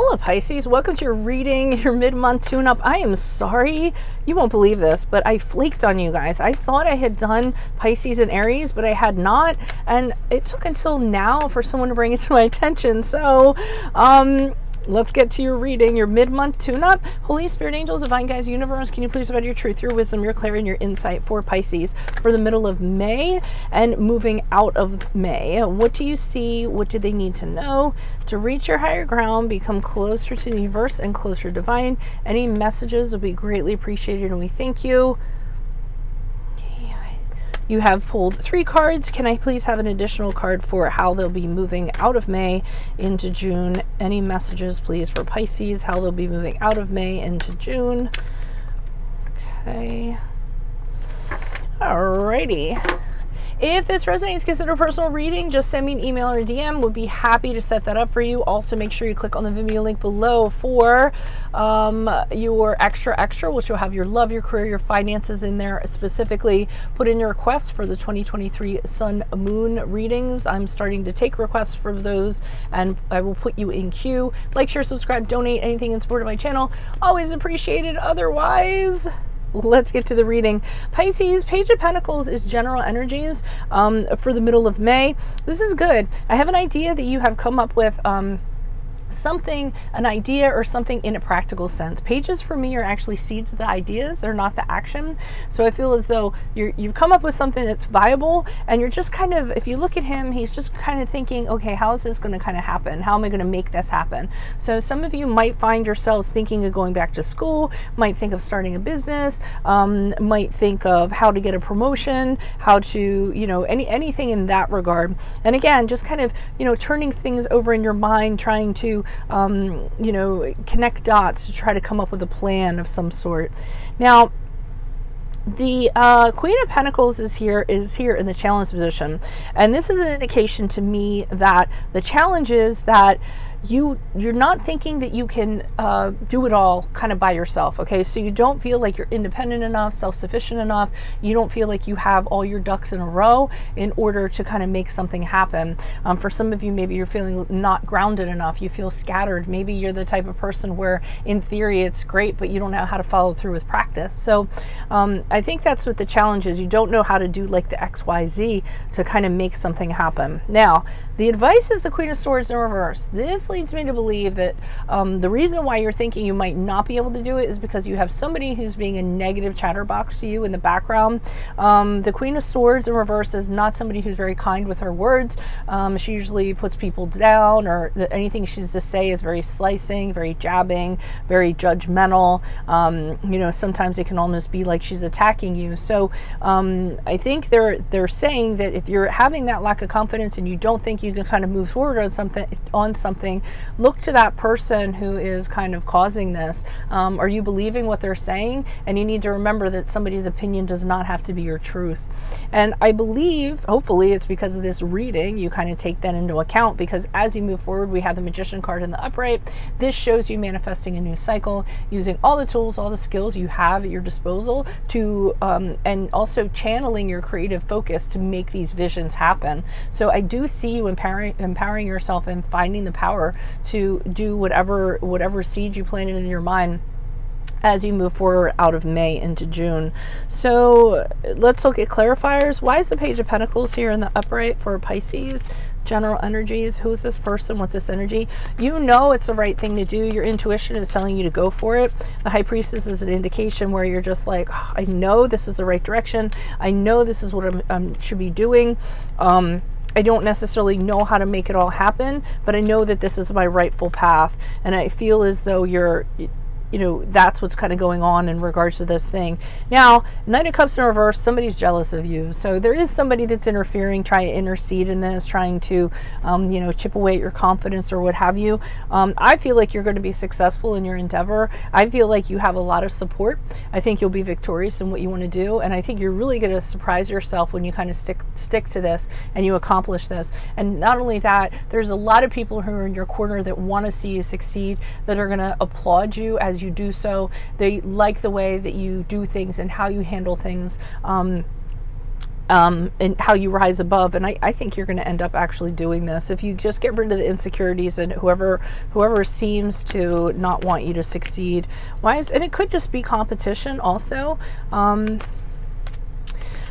Hello Pisces, welcome to your reading, your mid-month tune-up. I am sorry, you won't believe this, but I flaked on you guys. I thought I had done Pisces and Aries, but I had not, and it took until now for someone to bring it to my attention. So, let's get to your reading, your mid-month tune-up. Holy Spirit, angels, divine guides, universe, can you please provide your truth, your wisdom, your clarity, and your insight for Pisces for the middle of May and moving out of May? What do you see? What do they need to know to reach your higher ground, become closer to the universe and closer to divine? Any messages will be greatly appreciated, and we thank you. You have pulled 3 cards. Can I please have an additional card for how they'll be moving out of May into June? Any messages, please, for Pisces, how they'll be moving out of May into June? Okay. Alrighty. If this resonates, consider a personal reading. Just send me an email or a DM. We'll be happy to set that up for you. Also, make sure you click on the Vimeo link below for your extra, which will have your love, your career, your finances in there. Specifically, put in your requests for the 2023 Sun Moon readings. I'm starting to take requests for those, and I will put you in queue. Like, share, subscribe, donate, anything in support of my channel. Always appreciated. Otherwise, let's get to the reading. Pisces, Page of Pentacles is general energies for the middle of May. This is good. I have an idea that you have come up with something, an idea or something in a practical sense. Pages for me are actually seeds of the ideas. They're not the action. So I feel as though you've come up with something that's viable, and you're just kind of, if you look at him, he's just kind of thinking, okay, how is this going to kind of happen? How am I going to make this happen? So some of you might find yourselves thinking of going back to school, might think of starting a business, might think of how to get a promotion, how to, you know, anything in that regard. And again, just kind of, you know, turning things over in your mind, trying to you know, connect dots to try to come up with a plan of some sort. Now, the Queen of Pentacles is here in the challenge position, and this is an indication to me that the challenge is that you're not thinking that you can do it all kind of by yourself. Okay, so you don't feel like you're independent enough, self-sufficient enough. You don't feel like you have all your ducks in a row in order to kind of make something happen. For some of you, maybe you're feeling not grounded enough. You feel scattered. Maybe you're the type of person where in theory it's great, but you don't know how to follow through with practice. So I think that's what the challenge is. You don't know how to do like the XYZ to kind of make something happen. Now, the advice is the Queen of Swords in reverse. This leads me to believe that the reason why you're thinking you might not be able to do it is because you have somebody who's being a negative chatterbox to you in the background. The Queen of Swords in reverse is not somebody who's very kind with her words. She usually puts people down, or anything she's to say is very slicing, very jabbing, very judgmental. You know, sometimes it can almost be like she's attacking you. So I think they're saying that if you're having that lack of confidence and you don't think you can kind of move forward on something, look to that person who is kind of causing this. Are you believing what they're saying? And you need to remember that somebody's opinion does not have to be your truth. And I believe, hopefully it's because of this reading, you kind of take that into account, because as you move forward, we have the Magician card in the upright. This shows you manifesting a new cycle, using all the tools, all the skills you have at your disposal to, and also channeling your creative focus to make these visions happen. So I do see you empowering yourself and finding the power to do whatever seed you planted in your mind as you move forward out of May into June. So let's look at clarifiers. Why is the Page of Pentacles here in the upright for Pisces? General energies. Who's this person? What's this energy? You know it's the right thing to do. Your intuition is telling you to go for it. The High Priestess is an indication where you're just like, oh, I know this is the right direction. I know this is what I should be doing. I don't necessarily know how to make it all happen, but I know that this is my rightful path. And I feel as though you know, that's what's kind of going on in regards to this thing. Now, Knight of Cups in reverse, somebody's jealous of you. So there is somebody that's interfering, trying to intercede in this, trying to, you know, chip away at your confidence or what have you. I feel like you're going to be successful in your endeavor. I feel like you have a lot of support. I think you'll be victorious in what you want to do. And I think you're really going to surprise yourself when you kind of stick to this and you accomplish this. And not only that, there's a lot of people who are in your corner that want to see you succeed, that are going to applaud you as you do so. They like the way that you do things and how you handle things. and how you rise above. And I think you're going to end up actually doing this if you just get rid of the insecurities and whoever seems to not want you to succeed. And it could just be competition also.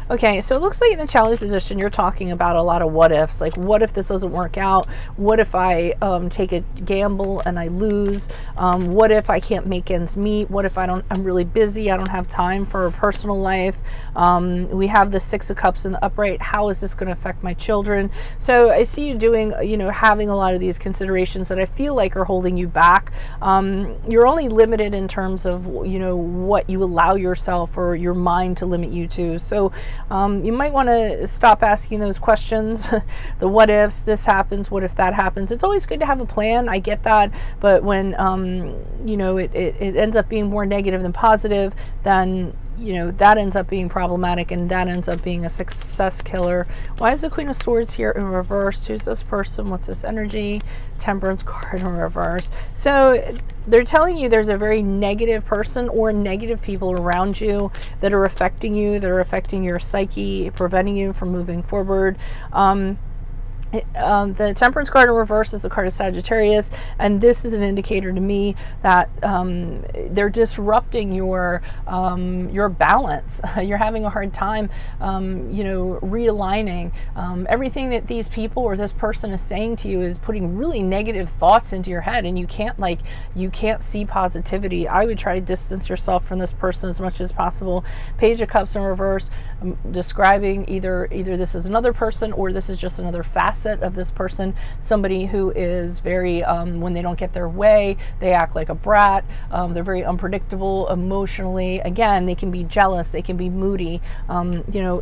Okay, so it looks like in the challenge position, you're talking about a lot of what ifs. Like, what if this doesn't work out? What if I take a gamble and I lose? What if I can't make ends meet? What if I'm really busy? I don't have time for a personal life. We have the Six of Cups in the upright. How is this going to affect my children? So I see you doing, having a lot of these considerations that I feel like are holding you back. You're only limited in terms of, what you allow yourself or your mind to limit you to. So you might want to stop asking those questions. The what ifs, this happens, what if that happens. It's always good to have a plan. I get that. But when, it ends up being more negative than positive, then that ends up being problematic, and that ends up being a success killer. Why is the Queen of Swords here in reverse? Who's this person? What's this energy? Temperance card in reverse. So they're telling you there's a very negative person or negative people around you that are affecting you, that are affecting your psyche, preventing you from moving forward. The Temperance card in reverse is the card of Sagittarius, and this is an indicator to me that they're disrupting your balance. You're having a hard time, realigning. Everything that these people or this person is saying to you is putting really negative thoughts into your head, and you can't see positivity. I would try to distance yourself from this person as much as possible. Page of Cups in reverse, describing either this is another person or this is just another facet of this person, somebody who is very, when they don't get their way, they act like a brat. They're very unpredictable emotionally. Again, they can be jealous, they can be moody,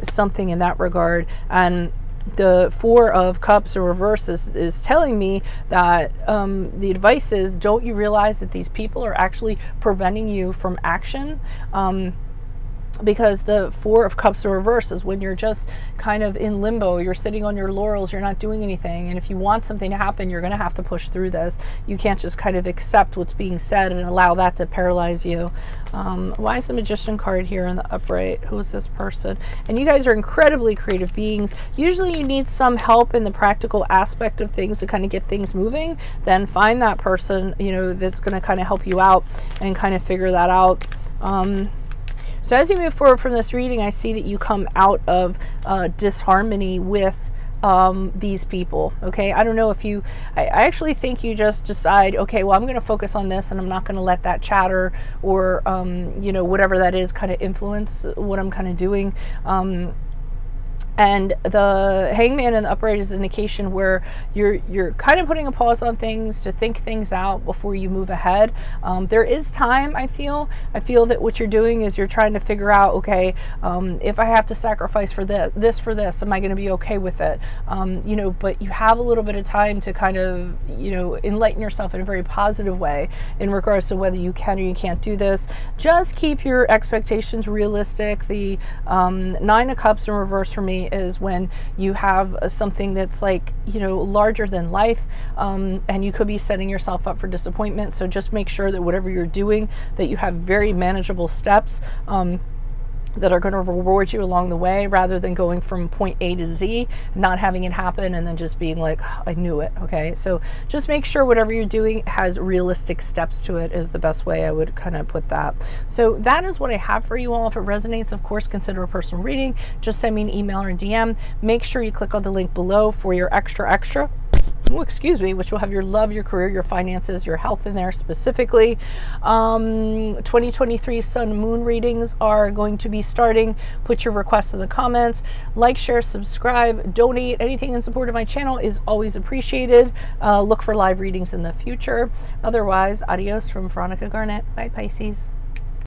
something in that regard. And the Four of Cups in reverse is telling me that the advice is, don't you realize that these people are actually preventing you from action? Because the Four of Cups in reverse is when you're just kind of in limbo, you're sitting on your laurels, you're not doing anything. And if you want something to happen, you're going to have to push through this. You can't just kind of accept what's being said and allow that to paralyze you. Why is the Magician card here in the upright? Who is this person? And you guys are incredibly creative beings. Usually you need some help in the practical aspect of things to kind of get things moving. Then find that person, that's going to kind of help you out and kind of figure that out. So as you move forward from this reading, I see that you come out of disharmony with these people. Okay, I don't know if I actually think you just decide, okay, well, I'm going to focus on this and I'm not going to let that chatter or whatever that is kind of influence what I'm kind of doing. And the Hangman in the upright is an indication where you're kind of putting a pause on things to think things out before you move ahead. There is time, I feel that what you're doing is you're trying to figure out, okay, if I have to sacrifice for this for this, am I going to be okay with it? But you have a little bit of time to kind of, enlighten yourself in a very positive way in regards to whether you can or you can't do this. Just keep your expectations realistic. The Nine of Cups in reverse for me is when you have something that's like, larger than life, and you could be setting yourself up for disappointment. So just make sure that whatever you're doing, that you have very manageable steps that are going to reward you along the way, rather than going from point A to Z, not having it happen, and then just being like, oh, I knew it. Okay, so just make sure whatever you're doing has realistic steps to it is the best way I would kind of put that. So that is what I have for you all. If it resonates, of course, consider a personal reading. Just send me an email or DM. Make sure you click on the link below for your extra, which will have your love, your career, your finances, your health in there specifically. 2023 Sun Moon readings are going to be starting. Put your requests in the comments. Like, share, subscribe, donate. Anything in support of my channel is always appreciated. Look for live readings in the future. Otherwise, adios from Veronica Garnett. Bye, Pisces.